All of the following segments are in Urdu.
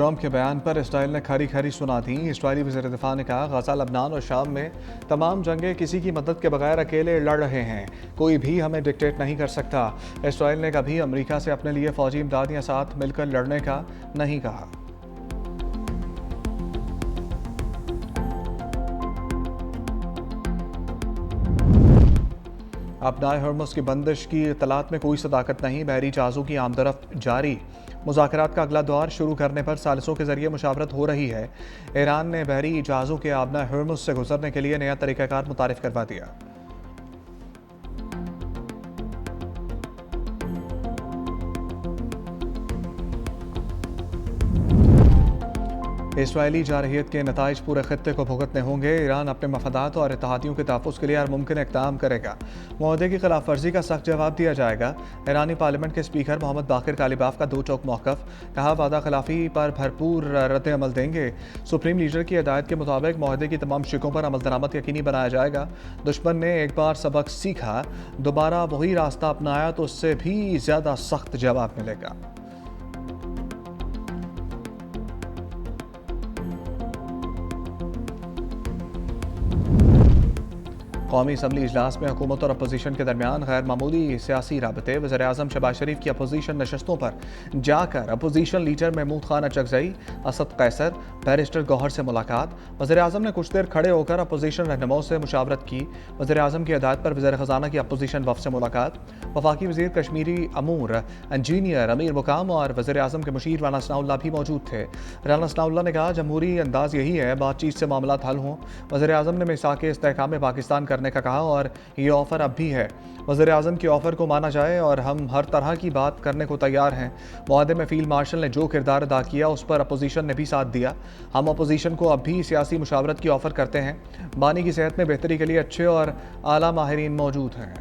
ٹرمپ کے بیان پر اسرائیل نے کھری کھری سنا دی۔ اسرائیلی وزیر دفاع نے کہا غزہ، لبنان اور شام میں تمام جنگیں کسی کی مدد کے بغیر اکیلے لڑ رہے ہیں، کوئی بھی ہمیں ڈکٹیٹ نہیں کر سکتا۔ اسرائیل نے کبھی امریکہ سے اپنے لیے فوجی امدادیاں ساتھ مل کر لڑنے کا نہیں کہا۔ اپنائے ہرمز کی بندش کی اطلاعات میں کوئی صداقت نہیں، بحری جہازوں کی آمد و رفت جاری۔ مذاکرات کا اگلا دور شروع کرنے پر ثالثوں کے ذریعے مشاورت ہو رہی ہے۔ ایران نے بحری جہازوں کے آبنائے ہرمز سے گزرنے کے لیے نیا طریقہ کار متعارف کروا دیا۔ اسرائیلی جارحیت کے نتائج پورے خطے کو بھگتنے ہوں گے۔ ایران اپنے مفادات اور اتحادیوں کے تحفظ کے لیے ہر ممکن اقدام کرے گا۔ معاہدے کی خلاف ورزی کا سخت جواب دیا جائے گا۔ ایرانی پارلیمنٹ کے اسپیکر محمد باقر کالیباف کا دو ٹوک موقف، کہا وعدہ خلافی پر بھرپور رد عمل دیں گے۔ سپریم لیڈر کی ہدایت کے مطابق معاہدے کی تمام شقوں پر عمل درآمد یقینی بنایا جائے گا۔ دشمن نے ایک بار سبق سیکھا، دوبارہ وہی راستہ اپنایا تو اس سے بھی زیادہ سخت جواب ملے گا۔ قومی اسمبلی اجلاس میں حکومت اور اپوزیشن کے درمیان غیر معمولی سیاسی رابطے۔ وزیر اعظم شہباز شریف کی اپوزیشن نشستوں پر جا کر اپوزیشن لیڈر محمود خان اچکزئی، اسد قیصر، بیرسٹر گوہر سے ملاقات۔ وزیر اعظم نے کچھ دیر کھڑے ہو کر اپوزیشن رہنماؤں سے مشاورت کی۔ وزیر اعظم کی ہدایت پر وزیر خزانہ کی اپوزیشن وفد سے ملاقات۔ وفاقی وزیر کشمیری امور انجینئر امیر مقام اور وزیر اعظم کے مشیر رانا ثناء اللہ بھی موجود تھے۔ رانا ثناء اللہ نے کہا جمہوری انداز یہی ہے، بات چیت سے معاملات حل ہوں۔ وزیر اعظم نے میثاق استحکام پاکستان کرنے کا کہا اور یہ آفر اب بھی ہے۔ وزیر اعظم کے آفر کو مانا جائے اور ہم ہر طرح کی بات کرنے کو تیار ہیں۔ معاہدے میں فیلڈ مارشل نے جو کردار ادا کیا اس پر اپوزیشن نے بھی ساتھ دیا۔ ہم اپوزیشن کو اب بھی سیاسی مشاورت کی آفر کرتے ہیں۔ بانی کی صحت میں بہتری کے لیے اچھے اور اعلیٰ ماہرین موجود ہیں۔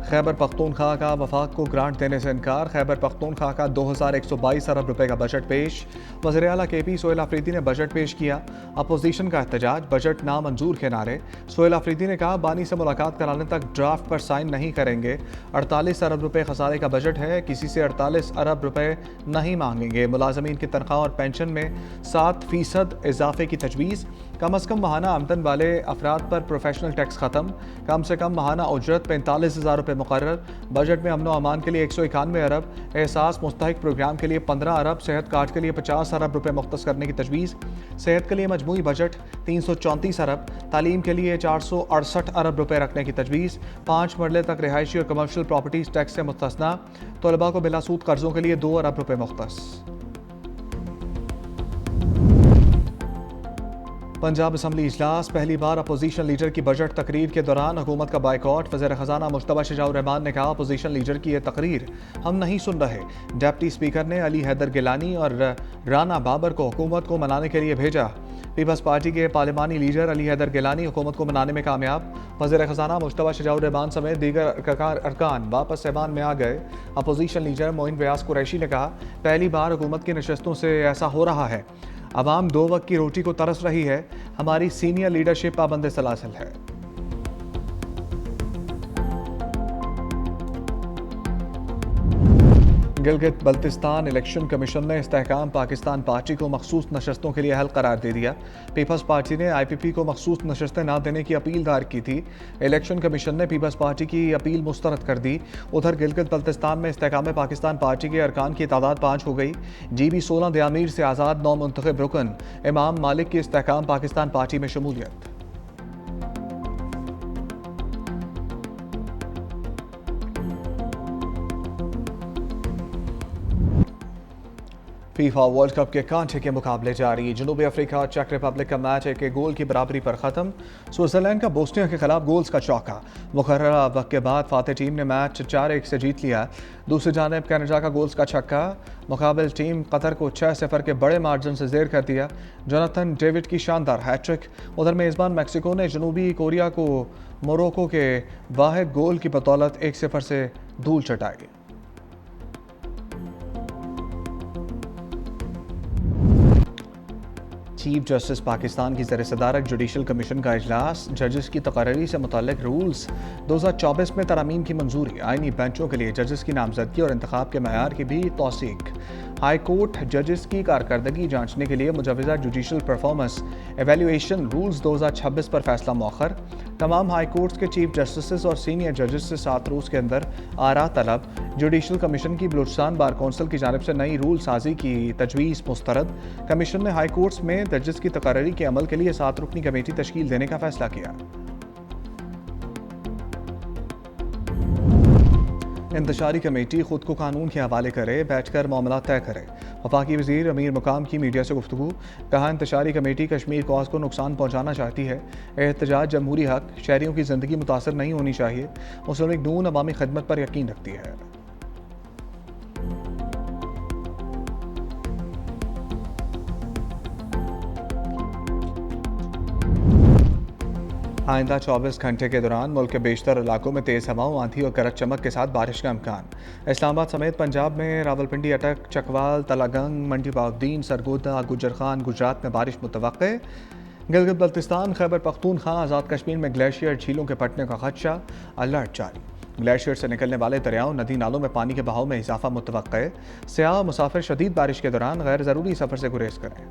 خیبر پختونخوا کا وفاق کو گرانٹ دینے سے انکار۔ خیبر پختونخوا کا 2122 ارب روپے کا بجٹ پیش۔ وزیر اعلیٰ کے پی سہیل آفریدی نے بجٹ پیش کیا۔ اپوزیشن کا احتجاج، بجٹ نامنظور کے نعرے۔ سہیل آفریدی نے کہا بانی سے ملاقات کرانے تک ڈرافٹ پر سائن نہیں کریں گے۔ 48 ارب روپے خسارے کا بجٹ ہے، کسی سے 48 ارب روپے نہیں مانگیں گے۔ ملازمین کی تنخواہ اور پینشن میں 7% اضافے کی تجویز۔ کم از کم ماہانہ آمدن والے افراد پر پروفیشنل ٹیکس ختم۔ کم سے کم ماہانہ اجرت 45,000 روپے مقرر۔ بجٹ میں امن و امان کے لیے 191 ارب، احساس مستحق پروگرام کے لیے 15 ارب، صحت کارڈ کے لیے 50 ارب روپے مختص کرنے کی تجویز۔ صحت کے لیے مجموعی بجٹ 334 ارب، تعلیم کے لیے 468 ارب روپے رکھنے کی تجویز۔ 5 مرلے تک رہائشی اور کمرشل پراپرٹیز ٹیکس سے مستثنیٰ۔ طلباء کو بلا سود قرضوں کے لیے 2 ارب روپے مختص۔ پنجاب اسمبلی اجلاس، پہلی بار اپوزیشن لیڈر کی بجٹ تقریر کے دوران حکومت کا بائیکاٹ۔ وزیر خزانہ مجتبیٰ شجاع الرحمان نے کہا اپوزیشن لیڈر کی یہ تقریر ہم نہیں سن رہے۔ ڈپٹی اسپیکر نے علی حیدر گیلانی اور رانا بابر کو حکومت کو منانے کے لیے بھیجا۔ پیپلز پارٹی کے پارلیمانی لیڈر علی حیدر گیلانی حکومت کو منانے میں کامیاب۔ وزیر خزانہ مجتبیٰ شجاع الرحمان سمیت دیگر ارکان واپس ایوان میں آ گئے۔ اپوزیشن لیڈر معین ریاض قریشی نے کہا پہلی بار حکومت کی نشستوں سے ایسا ہو رہا ہے، عوام 2 وقت کی روٹی کو ترس رہی ہے، ہماری سینئر لیڈرشپ پابند سلاسل ہے۔ گلگت بلتستان الیکشن کمیشن نے استحکام پاکستان پارٹی کو مخصوص نشستوں کے لیے اہل قرار دے دیا۔ پیپلز پارٹی نے آئی پی پی کو مخصوص نشستیں نہ دینے کی اپیل دائر کی تھی۔ الیکشن کمیشن نے پیپلز پارٹی کی اپیل مسترد کر دی۔ ادھر گلگت بلتستان میں استحکام پاکستان پارٹی کے ارکان کی تعداد 5 ہو گئی۔ جی بی 16 دیامیر سے آزاد نو منتخب رکن امام مالک کی استحکام پاکستان پارٹی میں شمولیت۔ فیفا ورلڈ کپ کے کانٹے کے مقابلے جاری۔ جنوبی افریقہ اور چیک ریپبلک کا میچ 1 گول کی برابری پر ختم۔ سوئٹزرلینڈ کا بوسنیا کے خلاف گولز کا چوکا۔ مقررہ وقت کے بعد فاتح ٹیم نے میچ 4-1 سے جیت لیا۔ دوسری جانب کینیڈا کا گولز کا چھکا مقابل ٹیم قطر کو 6-0 کے بڑے مارجن سے زیر کر دیا۔ جوناتھن ڈیوڈ کی شاندار ہیٹ ٹرک۔ ادھر میزبان میکسیکو نے جنوبی کوریا کو موروکو کے واحد گول کی بدولت 1-0 سے دھول چٹائی۔ چیف جسٹس پاکستان کی زیر صدارت جوڈیشل کمیشن کا اجلاس، ججز کی تقرری سے متعلق رولز 2024 میں ترامیم کی منظوری، آئینی بینچوں کے لیے ججز کی نامزدگی اور انتخاب کے معیار کی بھی توثیق۔ ہائی کورٹ ججز کی کارکردگی جانچنے کے لیے مجوزہ جوڈیشل پرفارمنس ایویلیویشن رولز 2026 پر فیصلہ مؤخر۔ تمام ہائی کورٹس کے چیف جسٹسز اور سینئر ججز سے 7 روز کے اندر آراء طلب۔ جوڈیشل کمیشن کی بلوچستان بار کونسل کی جانب سے نئی رول سازی کی تجویز مسترد۔ کمیشن نے ہائی کورٹس میں ججز کی تقرری کے عمل کے لیے 7 رکنی کمیٹی تشکیل دینے کا فیصلہ کیا۔ انتشاری کمیٹی خود کو قانون کے حوالے کرے، بیٹھ کر معاملات طے کرے۔ وفاقی وزیر امیر مقام کی میڈیا سے گفتگو، کہا انتشاری کمیٹی کشمیر کاز کو نقصان پہنچانا چاہتی ہے۔ احتجاج جمہوری حق، شہریوں کی زندگی متاثر نہیں ہونی چاہیے۔ مسلم لیگ نون عوامی خدمت پر یقین رکھتی ہے۔ آئندہ 24 گھنٹے کے دوران ملک کے بیشتر علاقوں میں تیز ہواؤں، آندھی اور گرج چمک کے ساتھ بارش کا امکان۔ اسلام آباد سمیت پنجاب میں راولپنڈی، اٹک، چکوال، تلہ گنگ، منڈی بہاؤالدین، سرگودا، گجرخان، گجرات میں بارش متوقع۔ گلگت بلتستان، خیبر پختونخوا، آزاد کشمیر میں گلیشیئر جھیلوں کے پھٹنے کا خدشہ، الرٹ جاری۔ گلیشیئر سے نکلنے والے دریاؤں، ندی نالوں میں پانی کے بہاؤ میں اضافہ متوقع۔ سیاح و مسافر شدید بارش کے دوران غیر ضروری سفر سے گریز کریں۔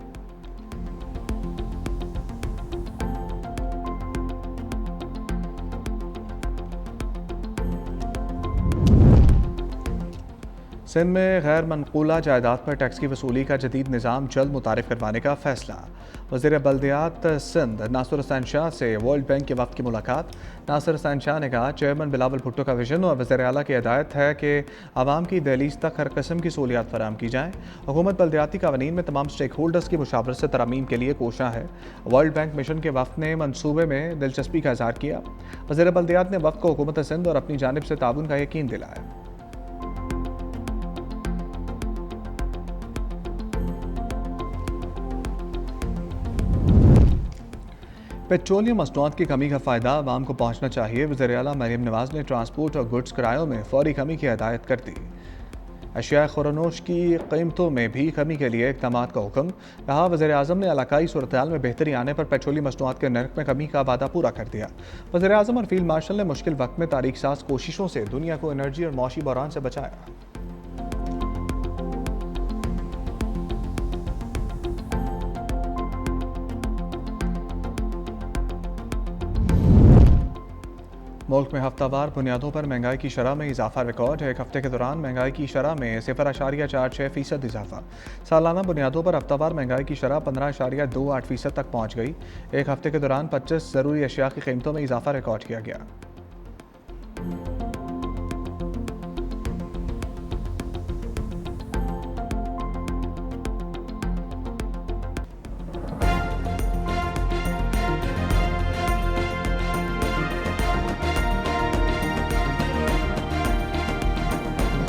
سندھ میں غیر منقولہ جائیداد پر ٹیکس کی وصولی کا جدید نظام جلد متعارف کروانے کا فیصلہ۔ وزیر بلدیات سندھ ناصر حسین شاہ سے ورلڈ بینک کے وفد کی ملاقات۔ ناصر حسین شاہ نے کہا چیئرمین بلاول بھٹو کا ویژن اور وزیر اعلیٰ کی ہدایت ہے کہ عوام کی دہلیز تک ہر قسم کی سہولیات فراہم کی جائیں۔ حکومت بلدیاتی قوانین میں تمام اسٹیک ہولڈرز کی مشاورت سے ترامیم کے لیے کوشاں ہے۔ ورلڈ بینک مشن کے وفد نے منصوبے میں دلچسپی کا اظہار کیا۔ وزیر بلدیات نے وفد کو حکومت سندھ اور اپنی جانب سے تعاون کا یقین دلایا۔ پیٹرولیم مصنوعات کی کمی کا فائدہ عوام کو پہنچنا چاہیے۔ وزیر اعلیٰ مریم نواز نے ٹرانسپورٹ اور گڈز کرایوں میں فوری کمی کی ہدایت کر دی۔ اشیاء خورنوش کی قیمتوں میں بھی کمی کے لیے اقدامات کا حکم۔ کہا وزیر اعظم نے علاقائی صورتحال میں بہتری آنے پر پیٹرولیم مصنوعات کے نرخ میں کمی کا وعدہ پورا کر دیا۔ وزیر اعظم اور فیلڈ مارشل نے مشکل وقت میں تاریخ ساز کوششوں سے دنیا کو انرجی اور معاشی بحران سے بچایا۔ ملک میں ہفتہ وار بنیادوں پر مہنگائی کی شرح میں اضافہ ریکارڈ۔ ایک ہفتے کے دوران مہنگائی کی شرح میں 0.46% اضافہ۔ سالانہ بنیادوں پر ہفتہ وار مہنگائی کی شرح 15.28% تک پہنچ گئی۔ ایک ہفتے کے دوران 25 ضروری اشیاء کی قیمتوں میں اضافہ ریکارڈ کیا گیا۔